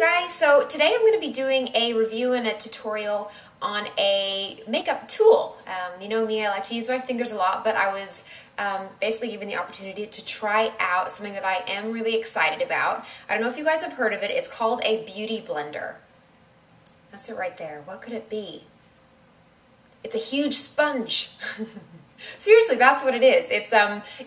guys, so today I'm going to be doing a review and a tutorial on a makeup tool. You know me, I like to use my fingers a lot, but I was basically given the opportunity to try out something that I am really excited about. I don't know if you guys have heard of it. It's called a beauty blender. That's it right there. What could it be? It's a huge sponge. Seriously, that's what it is. It's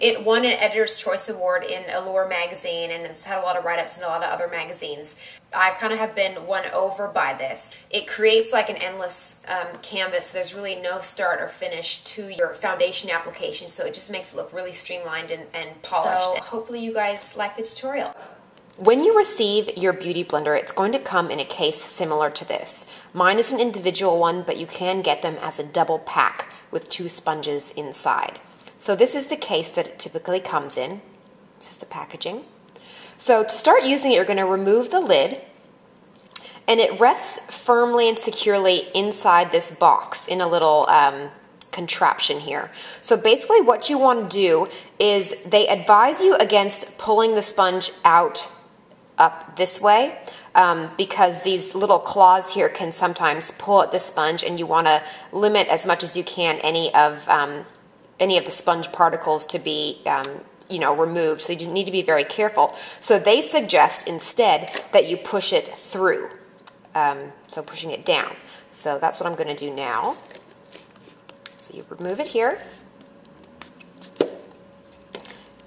it won an Editor's Choice Award in Allure magazine, and it's had a lot of write-ups in a lot of other magazines. I kind of have been won over by this. It creates like an endless canvas, so there's really no start or finish to your foundation application, so it just makes it look really streamlined and polished. So hopefully you guys like the tutorial. When you receive your beauty blender, it's going to come in a case similar to this. Mine is an individual one, but you can get them as a double pack with 2 sponges inside. So this is the case that it typically comes in. This is the packaging. So to start using it, you're going to remove the lid, and it rests firmly and securely inside this box in a little contraption here. So basically what you want to do is they advise you against pulling the sponge out up this way because these little claws here can sometimes pull at the sponge, and you want to limit as much as you can any of the sponge particles to be removed. So you just need to be very careful. So they suggest instead that you push it through, so pushing it down. So that's what I'm going to do now. So you remove it here,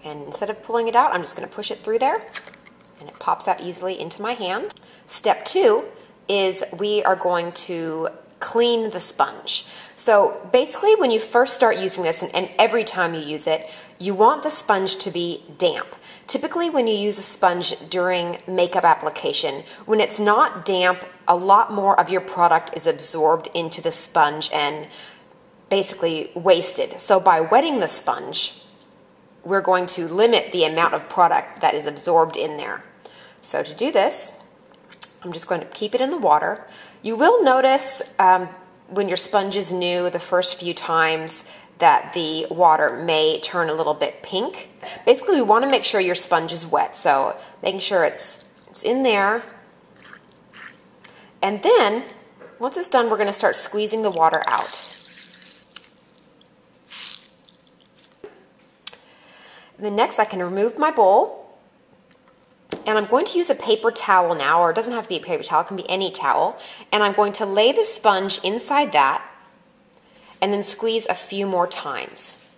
and instead of pulling it out, I'm just going to push it through there, and it pops out easily into my hand. Step 2 is we are going to clean the sponge. So basically when you first start using this, and every time you use it, you want the sponge to be damp. Typically when you use a sponge during makeup application, when it's not damp, a lot more of your product is absorbed into the sponge and basically wasted. So by wetting the sponge, we're going to limit the amount of product that is absorbed in there. So to do this, I'm just going to keep it in the water. You will notice when your sponge is new the first few times that the water may turn a little bit pink. Basically, we want to make sure your sponge is wet, so making sure it's in there. And then, once it's done, we're going to start squeezing the water out. And then next, I can remove my bowl. And I'm going to use a paper towel now, or it doesn't have to be a paper towel, it can be any towel. And I'm going to lay the sponge inside that and then squeeze a few more times,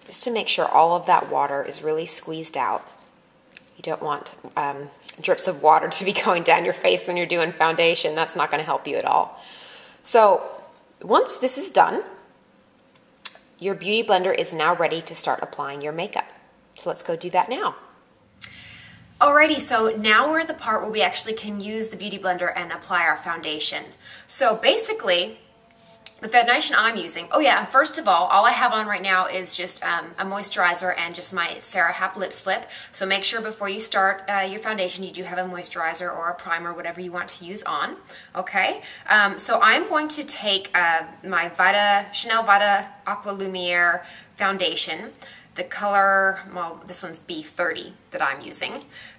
just to make sure all of that water is really squeezed out. You don't want drips of water to be going down your face when you're doing foundation. That's not going to help you at all. So once this is done, your beauty blender is now ready to start applying your makeup. So let's go do that now. Alrighty, so now we're at the part where we actually can use the beauty blender and apply our foundation. So basically, the foundation I'm using, oh yeah, and first of all I have on right now is just a moisturizer and just my Sarah Happ lip slip. So make sure before you start your foundation you do have a moisturizer or a primer, whatever you want to use on. Okay, so I'm going to take my Chanel Vita Aqua Lumiere foundation. The color, well, this one's B30 that I'm using.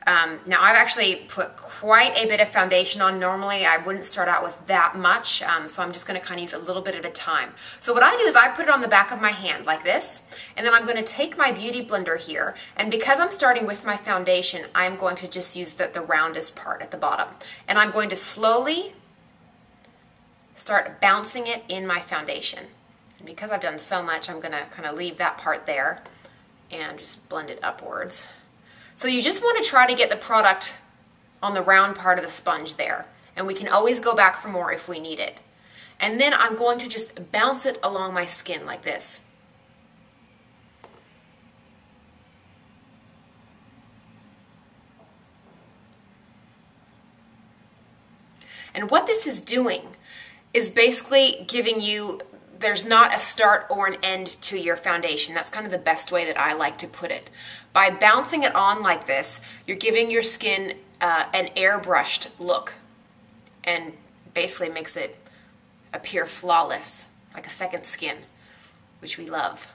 Now I've actually put quite a bit of foundation on. Normally I wouldn't start out with that much, so I'm just going to kind of use a little bit at a time. So what I do is I put it on the back of my hand like this, and then I'm going to take my beauty blender here, and because I'm starting with my foundation, I'm going to just use the roundest part at the bottom. And I'm going to slowly start bouncing it in my foundation. And because I've done so much, I'm going to kind of leave that part there and just blend it upwards. So you just want to try to get the product on the round part of the sponge there, and we can always go back for more if we need it. And then I'm going to just bounce it along my skin like this. And what this is doing is basically giving you, there's not a start or an end to your foundation. That's kind of the best way that I like to put it. By bouncing it on like this, you're giving your skin an airbrushed look, and basically makes it appear flawless, like a second skin, which we love.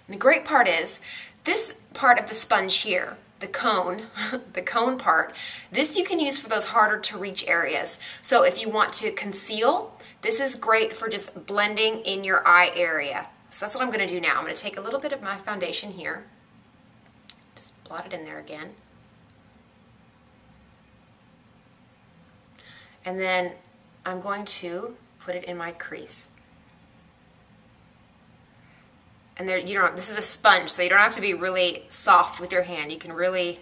And the great part is, this part of the sponge here, the cone, the cone part, this you can use for those harder to reach areas. So if you want to conceal, this is great for just blending in your eye area. So that's what I'm going to do now. I'm going to take a little bit of my foundation here, just blot it in there again. And then I'm going to put it in my crease. And there, this is a sponge, so you don't have to be really soft with your hand. You can really,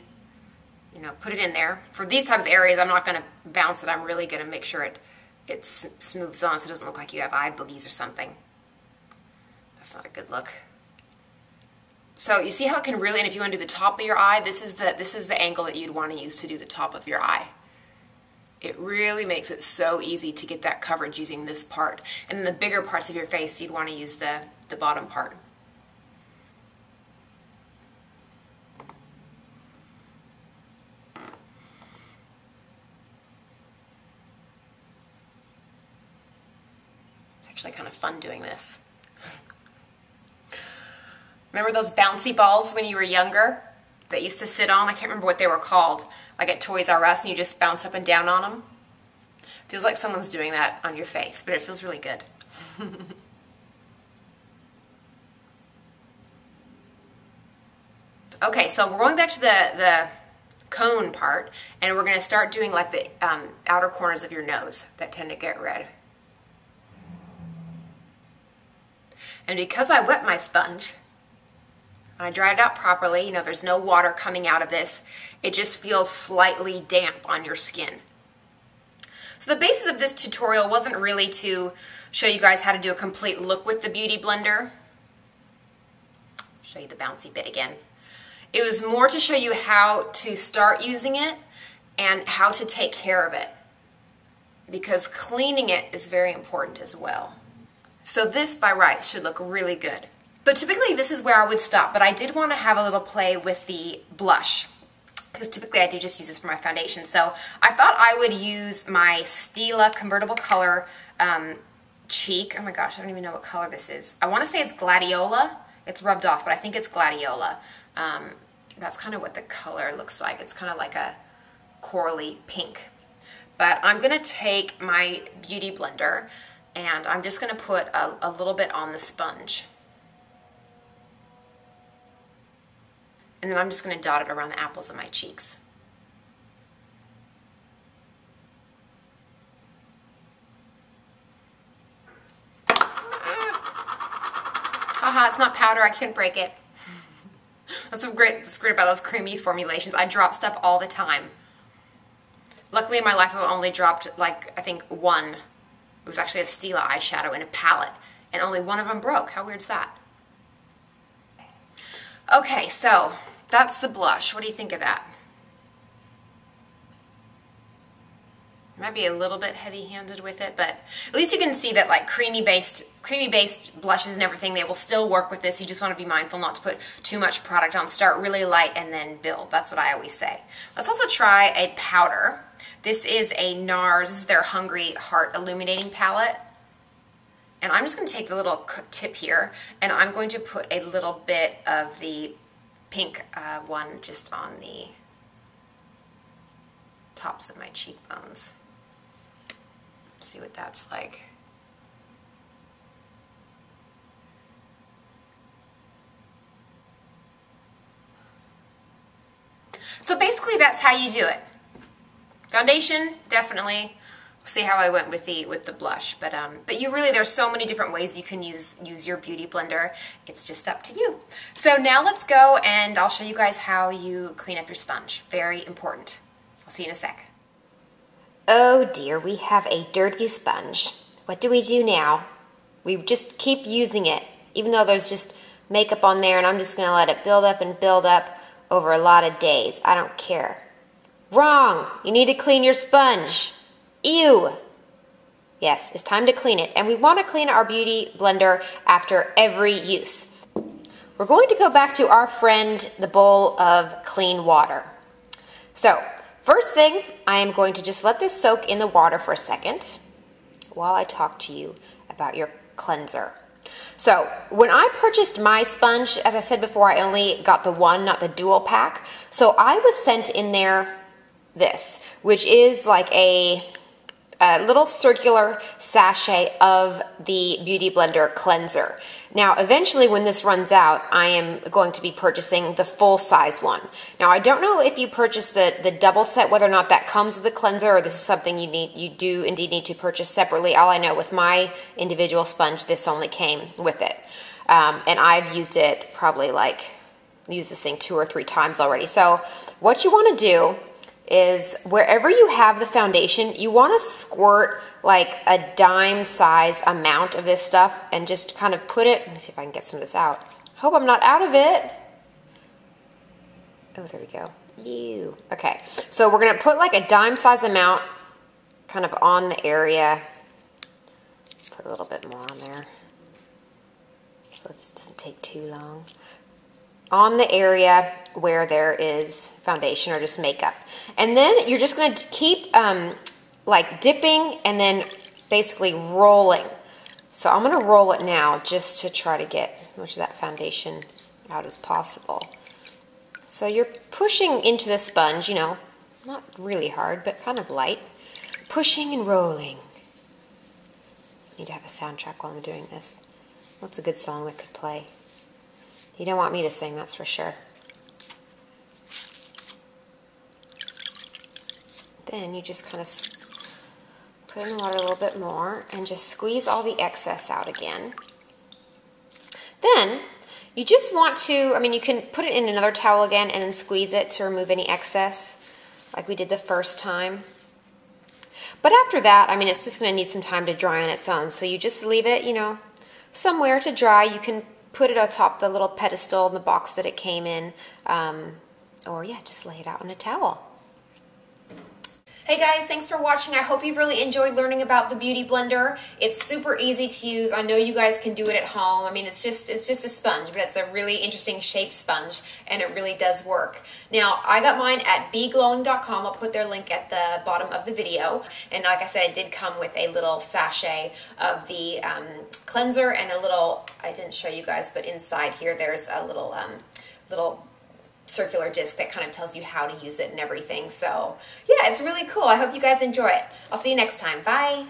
put it in there. For these type of areas, I'm not going to bounce it. I'm really going to make sure it smooths on so it doesn't look like you have eye boogies or something. That's not a good look. So you see how it can really, and if you want to do the top of your eye, this is the angle that you'd want to use to do the top of your eye. It really makes it so easy to get that coverage using this part. And then the bigger parts of your face, you'd want to use the bottom part. It's actually kind of fun doing this. Remember those bouncy balls when you were younger that used to sit on? I can't remember what they were called. Like at Toys R Us, and you just bounce up and down on them. Feels like someone's doing that on your face, but it feels really good. Okay, so we're going back to the cone part, and we're going to start doing like the outer corners of your nose that tend to get red. And because I wet my sponge, I dried it out properly, there's no water coming out of this. It just feels slightly damp on your skin. So the basis of this tutorial wasn't really to show you guys how to do a complete look with the Beauty Blender. Show you the bouncy bit again. It was more to show you how to start using it and how to take care of it, because cleaning it is very important as well. So this by rights should look really good. So typically this is where I would stop, but I did want to have a little play with the blush, because typically I do just use this for my foundation. So I thought I would use my Stila convertible color cheek. Oh my gosh, I don't even know what color this is. I want to say it's Gladiola. It's rubbed off, but I think it's Gladiola. That's kind of what the color looks like. It's kind of like a corally pink. But I'm going to take my Beauty Blender and I'm just going to put a little bit on the sponge. And then I'm just going to dot it around the apples of my cheeks. Haha, it's not powder, I can't break it. That's great about those creamy formulations. I drop stuff all the time. Luckily in my life I've only dropped like, I think one. It was actually a Stila eyeshadow in a palette, and only one of them broke. How weird's that? Okay, so that's the blush. What do you think of that? Might be a little bit heavy-handed with it, but at least you can see that like creamy-based blushes and everything, they will still work with this. You just want to be mindful not to put too much product on. Start really light and then build. That's what I always say. Let's also try a powder. This is a Nars, this is their Hungry Heart Illuminating Palette. And I'm just going to take the little tip here, and I'm going to put a little bit of the pink one just on the tops of my cheekbones. See what that's like. So basically that's how you do it. Foundation, definitely. See how I went with the blush, but you really, there's so many different ways you can use your Beauty Blender. It's just up to you. So now let's go and I'll show you guys how you clean up your sponge. Very important. I'll see you in a sec. Oh dear, we have a dirty sponge. What do we do now? We just keep using it, even though there's just makeup on there, and I'm just going to let it build up and build up over a lot of days. I don't care. Wrong! You need to clean your sponge. Ew! Yes, it's time to clean it, and we want to clean our Beauty Blender after every use. We're going to go back to our friend, the bowl of clean water. So, first thing, I am going to just let this soak in the water for a second while I talk to you about your cleanser. So when I purchased my sponge, as I said before, I only got the one, not the dual pack. So I was sent in there this, which is like a little circular sachet of the Beauty Blender cleanser. Now, eventually when this runs out, I am going to be purchasing the full size one. Now, I don't know if you purchase the double set, whether or not that comes with the cleanser, or this is something you do indeed need to purchase separately. All I know, with my individual sponge, this only came with it. And I've used it probably used this thing 2 or 3 times already. So what you want to do is, wherever you have the foundation, you want to squirt like a dime size amount of this stuff and just kind of put it, let me see if I can get some of this out. Hope I'm not out of it. Oh, there we go. Ew. Okay, so we're going to put like a dime size amount kind of on the area. Put a little bit more on there so this doesn't take too long. On the area where there is foundation or just makeup. And then you're just going to keep like dipping and then basically rolling. So I'm going to roll it now just to try to get as much of that foundation out as possible. So you're pushing into the sponge, you know, not really hard, but kind of light. Pushing and rolling. Need to have a soundtrack while I'm doing this. What's a good song that could play? You don't want me to sing, that's for sure. Then you just kind of put in the water a little bit more and just squeeze all the excess out again. Then you just want to, I mean, you can put it in another towel again and then squeeze it to remove any excess like we did the first time. But after that, I mean, it's just going to need some time to dry on its own. So you just leave it, you know, somewhere to dry. You can put it atop the little pedestal in the box that it came in, or yeah, just lay it out on a towel. Hey guys, thanks for watching. I hope you've really enjoyed learning about the Beauty Blender. It's super easy to use. I know you guys can do it at home. I mean, it's just a sponge, but it's a really interesting shaped sponge, and it really does work. Now, I got mine at beglowing.com. I'll put their link at the bottom of the video. And like I said, it did come with a little sachet of the cleanser and a little, I didn't show you guys, but inside here there's a little circular disc that kind of tells you how to use it and everything. So yeah, it's really cool. I hope you guys enjoy it. I'll see you next time. Bye.